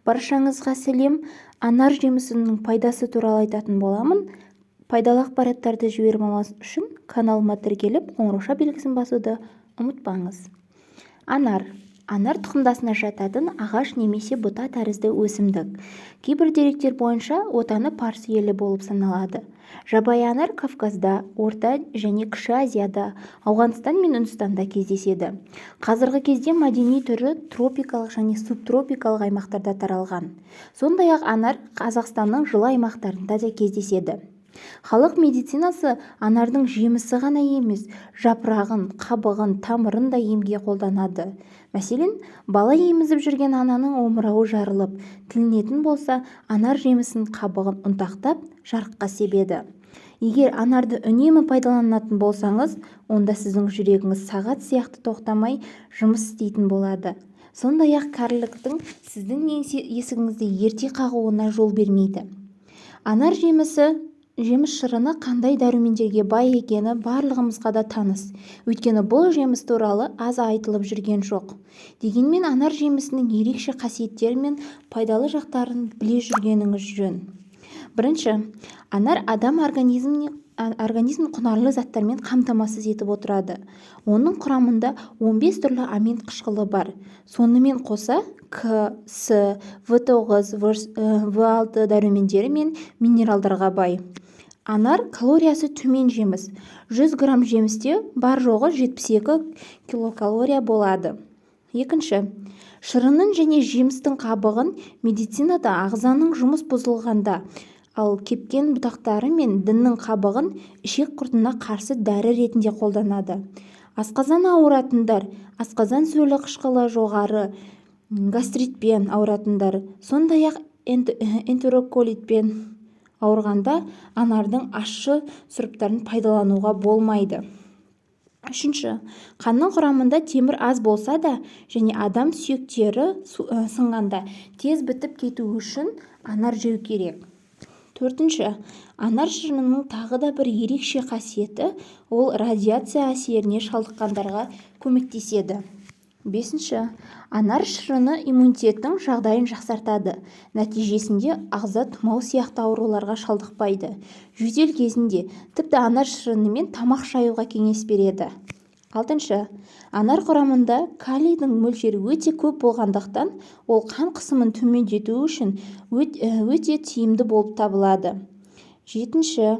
Баршаңызға сәлем. Анар жемісінің пайдасы туралы айтатын боламын. Пайдалы ақпараттарды жібермеңіз үшін каналыма тіркеліп, қоңырауша белгісін басуды ұмытпаңыз. Анар тұқымдасына жататын ағаш немесе бұта тәрізді өсімдік. Кейбір деректер бойынша отаны Парсы елі болып саналады. Жабайы анар Кавказда, Орта және Кіші Азияда, Ауғанстан мен Үндістанда кездеседі. Қазіргі кезде мәдени түрі тропикалық және субтропикалық аймақтарда таралған. Сондай-ақ анар Қазақстанның жылы аймақтарында да кездеседі. Халық медицинасы анардың жемісі ғана емес, жапырағын, қабығын, тамырын да емге қолданады. Мәселен, бала емізіп жүрген ананың омырауы жарылып, тілінетін болса, анар жемісін қабығын ұнтақтап, жарыққа себеді. Егер анарды үнемі пайдаланатын болсаңыз, онда сіздің жүрегіңіз сағат сияқты тоқтамай жұмыс істейтін болады. Сондай-ақ кәріліктің сіздің есігіңізді ерте қағуына жол бермейді. Анар жеміс шырыны қандай дәрумендерге бай екені барлығымызға да таныс. Өйткені бұл жеміс туралы аз айтылып жүрген жоқ. Дегенмен анар жемісінің ерекше қасиеттері мен пайдалы жақтарын біле жүргеніңіз жөн. Бірінші, анар адам организмін құнарлы заттармен қамтамасыз етіп отырады. Оның құрамында 15 түрлі амин қышқылы бар. Сонымен қоса К, С, В9, В6 дәрумендері мен минералдарға бай. Анар калориясы төмен жеміс. 100 грамм жемісте бар жоғы 72 килокалория болады. Екінші, шырынын және жемістің қабығын медицинада ағзаның жұмыс бұзылғанда, ал кепкен бұтақтары мен діннің қабығын ішек құртына қарсы дәрі ретінде қолданады. Асқазан ауыратындар, асқазан сөлі қышқылы жоғары, гастритпен ауыратындар, сондай-ақ энтероколитпен ауырғанда анардың ащы сұрыптарын пайдалануға болмайды. Үшінші, қанның құрамында темір аз болса да және адам сүйектері сынғанда тез бітіп кетуі үшін анар жеу керек. Төртінші, анар шырынының тағы да бір ерекше қасиеті ол радиация әсеріне шалдыққандарға көмектеседі. Бесінші, анар шырыны иммунитеттің жағдайын жақсартады. Нәтижесінде ағза тұмау сияқты ауруларға шалдықпайды. Жөтел кезінде тіпті анар шырынымен тамақ шаюға кеңес береді. Алтыншы, анар құрамында калийдің мөлшері өте көп болғандықтан, ол қан қысымын төмендету үшін өте тиімді болып табылады. Жетінші,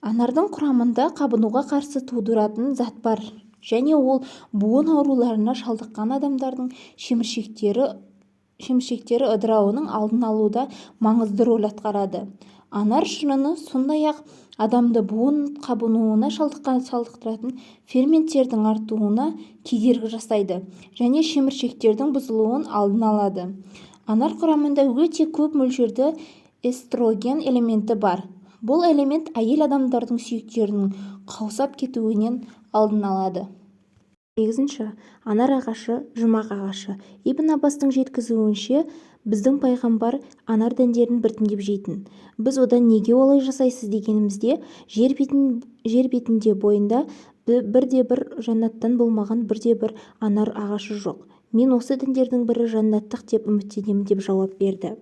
анардың құрамында қабынуға қарсы тудыратын зат бар. Және ол буын ауруларына шалдыққан адамдардың шеміршектері ыдырауының алдын алуда маңызды рөл атқарады. Анар шырыны сондай-ақ адамды буын қабынуына шалдықтыратын ферменттердің артуына кедергі жасайды және шеміршектердің бұзылуын алдын алады. Анар құрамында өте көп мөлшерде эстроген элементі бар. Бұл элемент әйел адамдардың сүйектерінің қаусап кетуінен алдын алады. Сегізінші, анар ағашы, жұмақ ағашы. Ибн Аббастың жеткізуінше, біздің пайғамбар анар дәндерін біртіндеп жейтін. Біз одан неге олай жасайсыз дегенімізде, жер бетінде бойында бірде-бір жаннаттан болмаған бірде-бір анар ағашы жоқ. Мен осы дәндердің бірі жаннаттық деп үміттенемін деп жауап берді.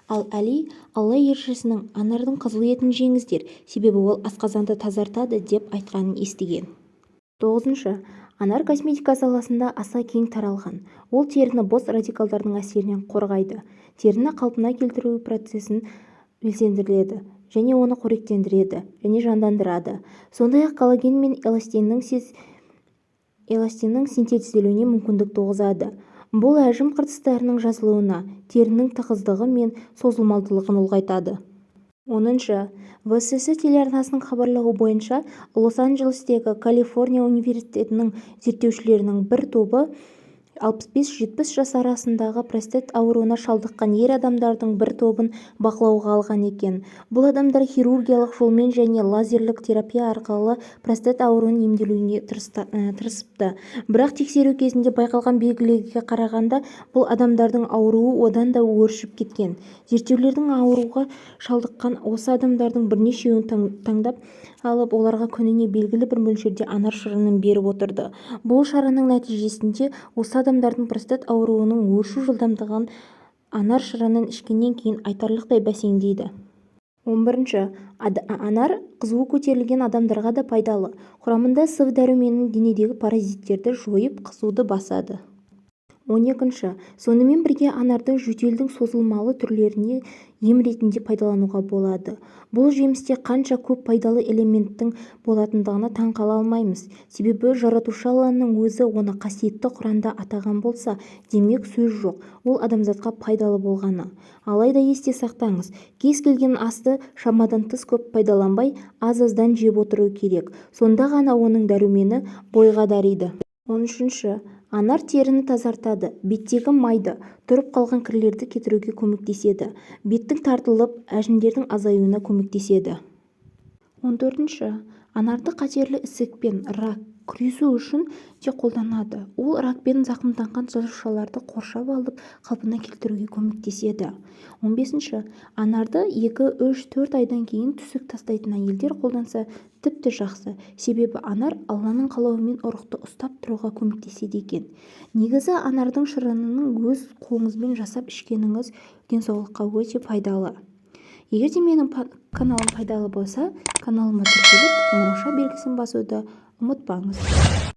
Ал Әли, Алла елшісінің анардың қызыл етін жеңіздер, себебі ол асқазанды тазартады деп айтқанын естіген. Тоғызыншы, анар косметика саласында аса кең таралған. Ол теріні бос радикалдардың әсерінен қорғайды. Теріні қалпына келтіру процесін белсендіреді және оны қоректендіреді және жандандырады. Сондай-ақ коллаген мен эластиннің синтезделуіне мүмкіндік туғызады. Бұл әжім қыртыстарының жазылуына, терінің тығыздығы мен созылмалдылығын ұлғайтады. 10. ВСС телеарнасының хабарлауы бойынша, Лос-Анджелестегі Калифорния университетінің зерттеушілерінің бір тобы 65-70 жас арасындағы простат ауруына шалдыққан ер адамдардың бір тобын бақылауға алған екен. Бұл адамдар хирургиялық жолмен және лазерлік терапия арқылы простат ауруын емделуіне тырысыпты. Бірақ тексеру кезінде байқалған белгілерге қарағанда, бұл адамдардың ауруы одан да өршіп кеткен. Зерттеулердің ауруға шалдыққан осы адамдардың бірнешеуін таңдап алып, оларға күніне белгілі бір мөлшерде анар шырынын беріп отырды. Бұл шараның нәтижесінде осы адамдардың простат ауруының өршу жылдамдығын анар шырынын ішкеннен кейін айтарлықтай бәсеңдейді. 11. Анар қызуы көтерілген адамдарға да пайдалы. Құрамында С дәруменінің денедегі паразиттерді жойып қызуды басады. 12. Сонымен бірге анарды жөтелдің созылмалы түрлеріне ем ретінде пайдалануға болады. Бұл жемісте қанша көп пайдалы элементтің болатындығына таң қала алмаймыз. Себебі жаратушы Алланың өзі оны қасиетті Құранда атаған болса, демек сөз жоқ, ол адамзатқа пайдалы болғаны. Алайда есте сақтаңыз, кез келген асты шамадан тыс көп пайдаланбай, аз-аздан жеп отыру керек. Сонда ғана оның дәрумені бойға дариды. 13. Анар теріні тазартады, беттегі майды, тұрып қалған кірлерді кетіруге көмектеседі, беттің тартылып, әжімдердің азаюына көмектеседі. 14. Анарды қатерлі ісікпен, рак күресу үшін де қолданады. Ол ракпен зақымданған жасушаларды қоршап алып, қалпына келтіруге көмектеседі. 15. Анарды 2-3-4 айдан кейін түсік тастайтын әйелдер қолданса тіпті жақсы. Себебі анар Алланың қалауымен ұрықты ұстап тұруға көмектеседі екен. Негізі анардың шырынының өз қолыңызбен жасап ішкеніңіз денсаулыққа өте пайдалы. Егер де менің каналым пайдалы болса, каналыма тіркеліп қоңырауша белгісін басуды ұмытпаңыз.